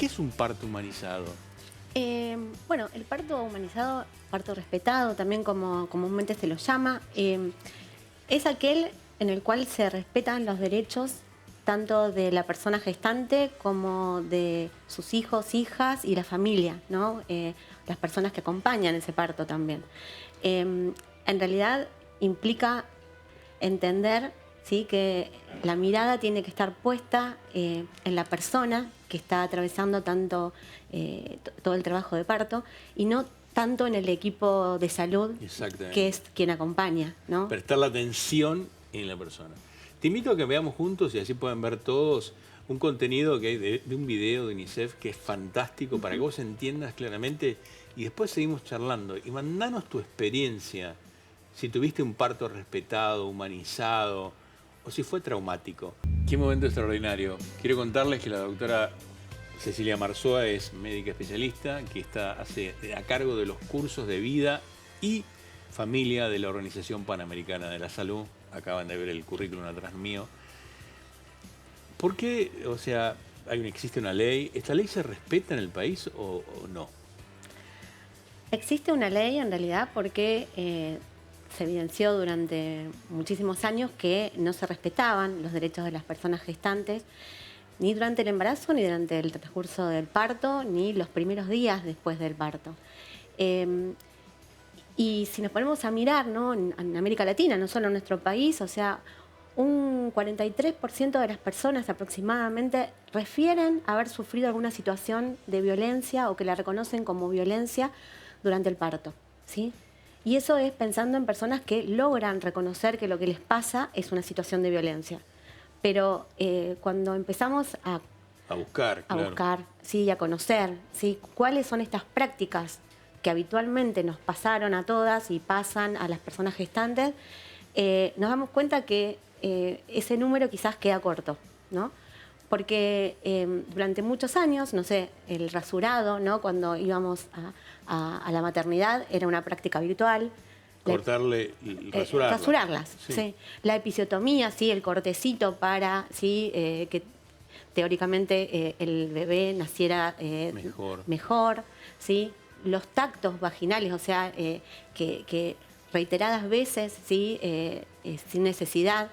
¿Qué es un parto humanizado? Bueno, el parto humanizado, parto respetado, también como comúnmente se lo llama, es aquel en el cual se respetan los derechos tanto de la persona gestante como de sus hijos, hijas y la familia, ¿no? Las personas que acompañan ese parto también. En realidad implica entender, ¿sí?, que la mirada tiene que estar puesta en la persona que está atravesando todo el trabajo de parto y no tanto en el equipo de salud, que es quien acompaña, ¿no? Prestar la atención en la persona. Te invito a que veamos juntos y así pueden ver todos un contenido que hay de un video de UNICEF que es fantástico para que vos entiendas claramente y después seguimos charlando. Y mandanos tu experiencia, si tuviste un parto respetado, humanizado o si fue traumático. Qué momento extraordinario. Quiero contarles que la doctora Cecilia Marzoa es médica especialista que está a cargo de los cursos de vida y familia de la Organización Panamericana de la Salud. Acaban de ver el currículum atrás mío. ¿Por qué, o sea, existe una ley? ¿Esta ley se respeta en el país o no? Existe una ley en realidad porque se evidenció durante muchísimos años que no se respetaban los derechos de las personas gestantes ni durante el embarazo, ni durante el transcurso del parto, ni los primeros días después del parto. Y si nos ponemos a mirar, ¿no?, en América Latina, no solo en nuestro país, o sea, un 43% de las personas aproximadamente refieren haber sufrido alguna situación de violencia o que la reconocen como violencia durante el parto, ¿sí? Y eso es pensando en personas que logran reconocer que lo que les pasa es una situación de violencia. Pero cuando empezamos a buscar, claro, buscar, sí, a conocer, sí, cuáles son estas prácticas que habitualmente nos pasaron a todas y pasan a las personas gestantes, nos damos cuenta que ese número quizás queda corto, ¿no? Porque durante muchos años, no sé, el rasurado, ¿no?, cuando íbamos a la maternidad era una práctica habitual. Cortarle y rasurarlas. Rasurarlas, Sí. sí. La episiotomía, sí, el cortecito para, sí, que teóricamente el bebé naciera mejor, ¿sí? Los tactos vaginales, o sea, que reiteradas veces, ¿sí?, sin necesidad,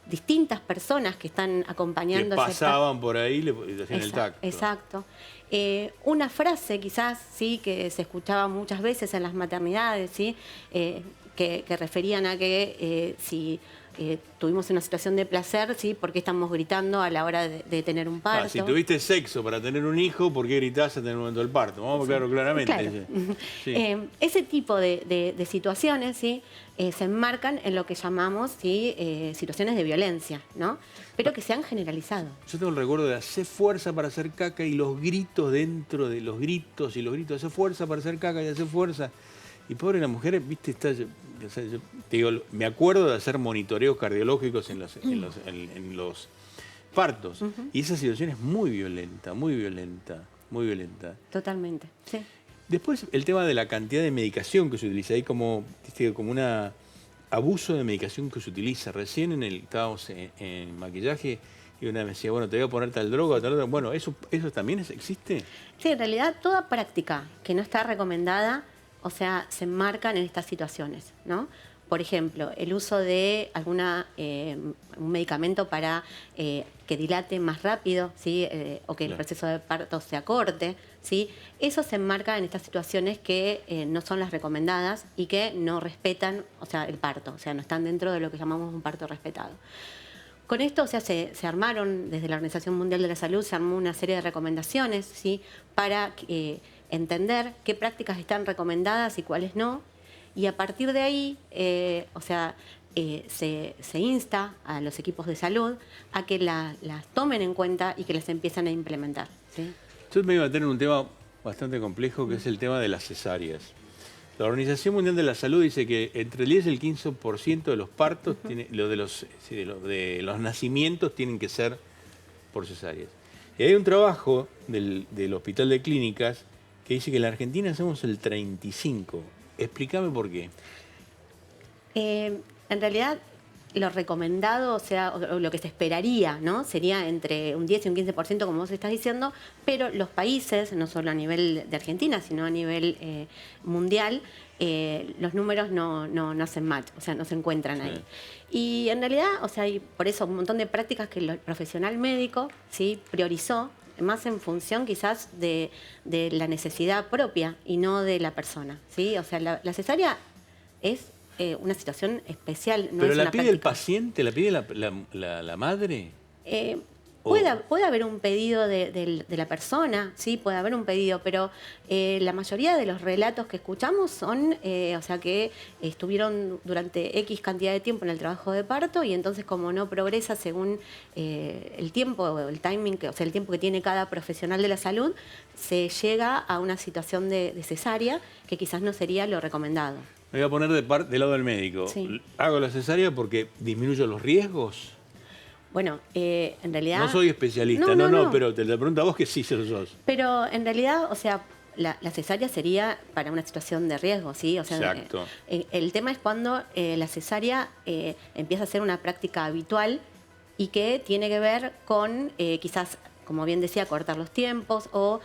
distintas personas que están acompañando. Que pasaban por ahí y le hacían el tacto. Exacto. Una frase quizás, sí, que se escuchaba muchas veces en las maternidades, ¿sí?, que referían a que si tuvimos una situación de placer, ¿sí?, ¿por qué estamos gritando a la hora de tener un parto? Si tuviste sexo para tener un hijo, ¿por qué gritás en el momento del parto? Vamos, sí, claro, claramente. Claro. Sí. Ese tipo de situaciones, ¿sí?, se enmarcan en lo que llamamos, ¿sí?, situaciones de violencia, ¿no? Pero que se han generalizado. Yo tengo el recuerdo de hacer fuerza para hacer caca y los gritos dentro de los gritos y los gritos, hacer fuerza para hacer caca y hacer fuerza. Y pobre la mujer, viste, está, yo te digo, me acuerdo de hacer monitoreos cardiológicos en los partos. Y esa situación es muy violenta, muy violenta, muy violenta. Totalmente, sí. Después, el tema de la cantidad de medicación que se utiliza. Hay como un abuso de medicación que se utiliza. Recién estábamos en maquillaje y una me decía, bueno, te voy a poner tal droga, tal otra. Bueno, ¿eso también existe? Sí, en realidad toda práctica que no está recomendada, o sea, se enmarcan en estas situaciones, ¿no? Por ejemplo, el uso de un medicamento para que dilate más rápido, ¿sí?, o que el proceso de parto se acorte, ¿sí? Eso se enmarca en estas situaciones que no son las recomendadas y que no respetan, o sea, el parto, o sea, no están dentro de lo que llamamos un parto respetado. Con esto, o sea, se armaron, desde la Organización Mundial de la Salud, se armó una serie de recomendaciones, ¿sí?, para entender qué prácticas están recomendadas y cuáles no. Y a partir de ahí, o sea, se insta a los equipos de salud a que las tomen en cuenta y que las empiezan a implementar, ¿sí? Yo me iba a tener un tema bastante complejo, que es el tema de las cesáreas. La Organización Mundial de la Salud dice que entre el 10 y el 15% de los partos, de los nacimientos, tienen que ser por cesáreas. Y hay un trabajo del Hospital de Clínicas que dice que en la Argentina somos el 35%. Explícame por qué. En realidad, lo recomendado, o sea, o lo que se esperaría, ¿no? Sería entre un 10 y un 15%, como vos estás diciendo, pero los países, no solo a nivel de Argentina, sino a nivel mundial, los números no hacen match, o sea, no se encuentran ahí. Y en realidad, o sea, hay por eso un montón de prácticas que el profesional médico, ¿sí?, priorizó, más en función quizás de la necesidad propia y no de la persona, ¿sí? O sea, la cesárea es una situación especial. No ¿Pero es la una pide el práctica. paciente, la pide la madre? Puede haber un pedido de la persona, sí, puede haber un pedido, pero la mayoría de los relatos que escuchamos son, o sea, que estuvieron durante X cantidad de tiempo en el trabajo de parto y entonces como no progresa según el tiempo, el timing, o sea, el tiempo que tiene cada profesional de la salud, se llega a una situación de cesárea que quizás no sería lo recomendado. Me voy a poner del lado del médico. Sí. ¿Hago la cesárea porque disminuyo los riesgos? Bueno, en realidad... No soy especialista, no, pero te la pregunto a vos que sí se lo sos. Pero en realidad, o sea, la cesárea sería para una situación de riesgo, ¿sí? O sea, exacto. El tema es cuando la cesárea empieza a ser una práctica habitual y que tiene que ver con quizás, como bien decía, cortar los tiempos o...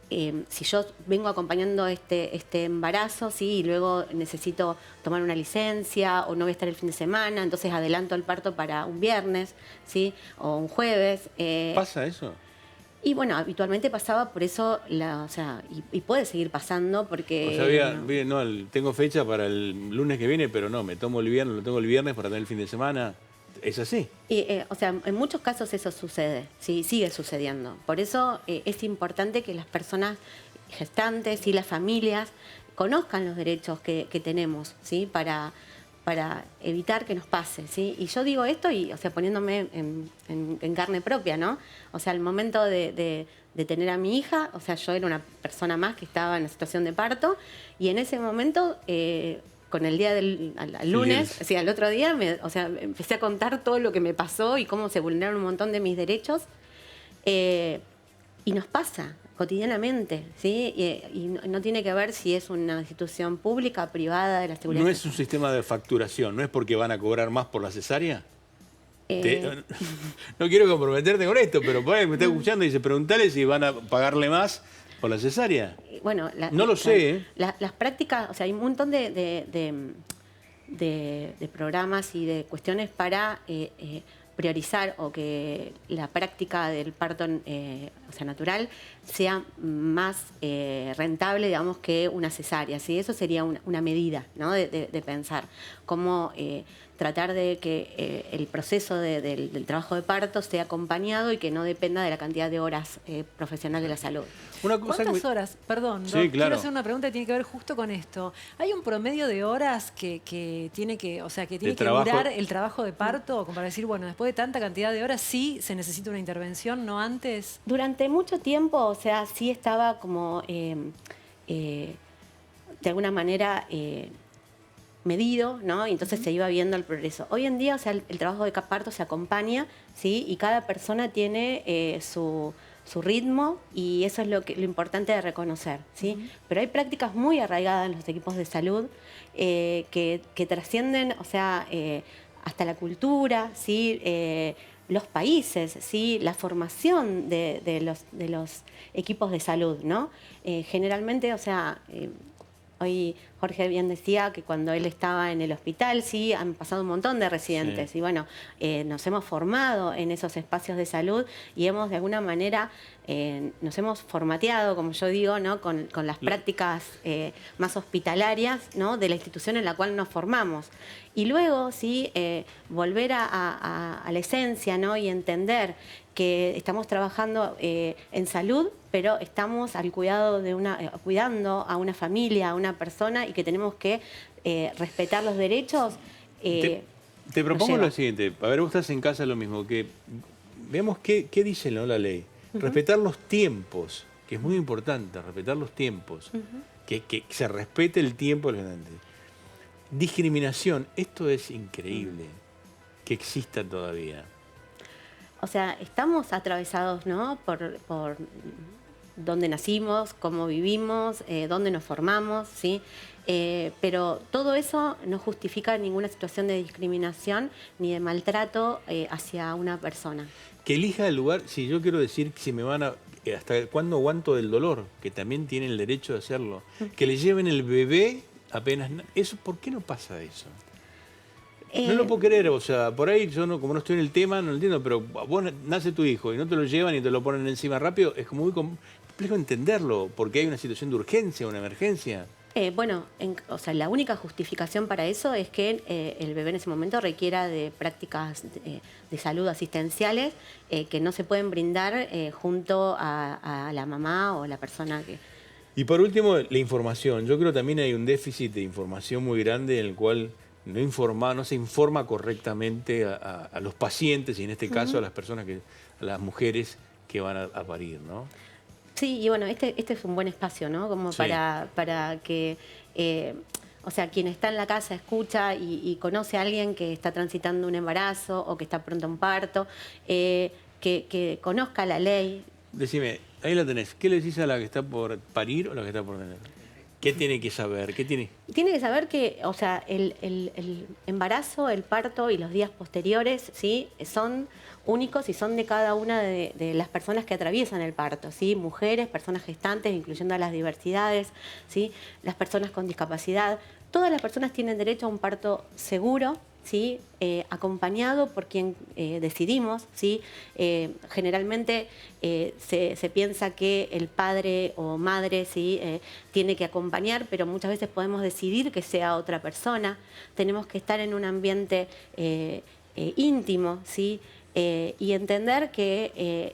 si yo vengo acompañando este embarazo, ¿sí?, y luego necesito tomar una licencia o no voy a estar el fin de semana, entonces adelanto el parto para un viernes, ¿sí?, o un jueves. ¿Pasa eso? Y bueno, habitualmente pasaba, por eso, o sea, y puede seguir pasando porque... O sea, tengo fecha para el lunes que viene, pero no, me tomo el viernes, lo tengo el viernes para tener el fin de semana. ¿Es así? O sea, en muchos casos eso sucede, ¿sí? Sigue sucediendo. Por eso es importante que las personas gestantes y las familias conozcan los derechos que tenemos, ¿sí?, para evitar que nos pase, ¿sí? Y yo digo esto, o sea, poniéndome en carne propia, ¿no? O sea, al momento de tener a mi hija, o sea, yo era una persona más que estaba en la situación de parto, y en ese momento... con el día al lunes, Sí, o sea, al otro día, o sea, empecé a contar todo lo que me pasó y cómo se vulneraron un montón de mis derechos. Y nos pasa cotidianamente, ¿sí? Y no tiene que ver si es una institución pública, privada, de la seguridad. ¿No es un sistema de facturación? ¿No es porque van a cobrar más por la cesárea? No quiero comprometerte con esto, pero por ahí me está escuchando y dice, preguntale si van a pagarle más por la cesárea. Bueno, no lo sé. Las prácticas, o sea, hay un montón de programas y de cuestiones para priorizar o que la práctica del parto o sea, natural sea más rentable, digamos, que una cesárea, ¿sí? Eso sería una medida, ¿no?, de pensar cómo tratar de que el proceso del trabajo de parto sea acompañado y que no dependa de la cantidad de horas profesional de la salud. ¿Cuántas horas? Perdón, sí, claro. Quiero hacer una pregunta que tiene que ver justo con esto. ¿Hay un promedio de horas que tiene que, o sea, que tiene que durar el trabajo de parto? Como para decir, bueno, después de tanta cantidad de horas sí se necesita una intervención, no antes. Durante mucho tiempo, o sea, sí estaba como de alguna manera medido, ¿no? Y entonces se iba viendo el progreso. Hoy en día, o sea, el trabajo de parto se acompaña, ¿sí? Y cada persona tiene su ritmo y eso es lo importante de reconocer, ¿sí? Pero hay prácticas muy arraigadas en los equipos de salud que trascienden, o sea, hasta la cultura, ¿sí? Los países, ¿sí?, la formación de los equipos de salud, ¿no? Generalmente, o sea, hoy Jorge bien decía que cuando él estaba en el hospital, sí, han pasado un montón de residentes. Sí. Y bueno, nos hemos formado en esos espacios de salud y hemos de alguna manera, nos hemos formateado, como yo digo, ¿no?, con las prácticas más hospitalarias, ¿no?, de la institución en la cual nos formamos. Y luego, sí, volver a la esencia, ¿no?, y entender que estamos trabajando en salud, pero estamos al cuidado de cuidando a una familia, a una persona, y que tenemos que respetar los derechos. Te propongo lo siguiente, a ver, vos estás en casa lo mismo, que veamos qué dice, ¿no?, la ley. Respetar los tiempos, que es muy importante, respetar los tiempos, que se respete el tiempo de los donantes. Discriminación, esto es increíble, que exista todavía. O sea, estamos atravesados, ¿no?, por dónde nacimos, cómo vivimos, dónde nos formamos, ¿sí? Pero todo eso no justifica ninguna situación de discriminación ni de maltrato hacia una persona. Que elija el lugar, si yo quiero decir que si me van a... ¿Hasta cuándo aguanto del dolor? Que también tienen el derecho de hacerlo. Que le lleven el bebé apenas... Eso, ¿por qué no pasa eso? No lo puedo creer, o sea, por ahí yo no, como no estoy en el tema, no lo entiendo, pero vos nace tu hijo y no te lo llevan y te lo ponen encima rápido, es como muy complejo entenderlo, porque hay una situación de urgencia, una emergencia. Bueno, o sea, la única justificación para eso es que el bebé en ese momento requiera de prácticas de salud asistenciales que no se pueden brindar junto a la mamá o la persona que... Y por último, la información. Yo creo que también hay un déficit de información muy grande en el cual no se informa correctamente a los pacientes y en este caso a las personas, a las mujeres que van a parir, ¿no? Sí, y bueno, este es un buen espacio, ¿no? Como sí. para que, o sea, quien está en la casa escucha y conoce a alguien que está transitando un embarazo o que está pronto a un parto, que conozca la ley. Decime, ahí la tenés. ¿Qué le decís a la que está por parir o a la que está por tener? ¿Qué tiene que saber? ¿Qué tiene? Tiene que saber que, o sea, el embarazo, el parto y los días posteriores, ¿sí? Son únicos y son de cada una de las personas que atraviesan el parto, ¿sí? Mujeres, personas gestantes, incluyendo a las diversidades, ¿sí? Las personas con discapacidad. Todas las personas tienen derecho a un parto seguro, ¿sí? Acompañado por quien decidimos, ¿sí? Generalmente se piensa que el padre o madre, ¿sí? Tiene que acompañar, pero muchas veces podemos decidir que sea otra persona. Tenemos que estar en un ambiente íntimo, ¿sí? Y entender que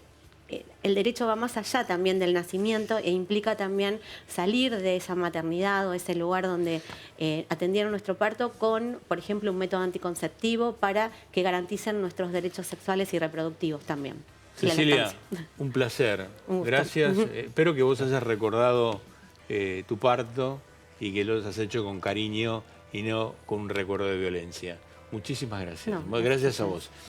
el derecho va más allá también del nacimiento e implica también salir de esa maternidad o ese lugar donde atendieron nuestro parto con, por ejemplo, un método anticonceptivo para que garanticen nuestros derechos sexuales y reproductivos también. Cecilia, un placer. Gracias. Espero que vos hayas recordado tu parto y que lo hayas hecho con cariño y no con un recuerdo de violencia. Muchísimas gracias. No, gracias a vos.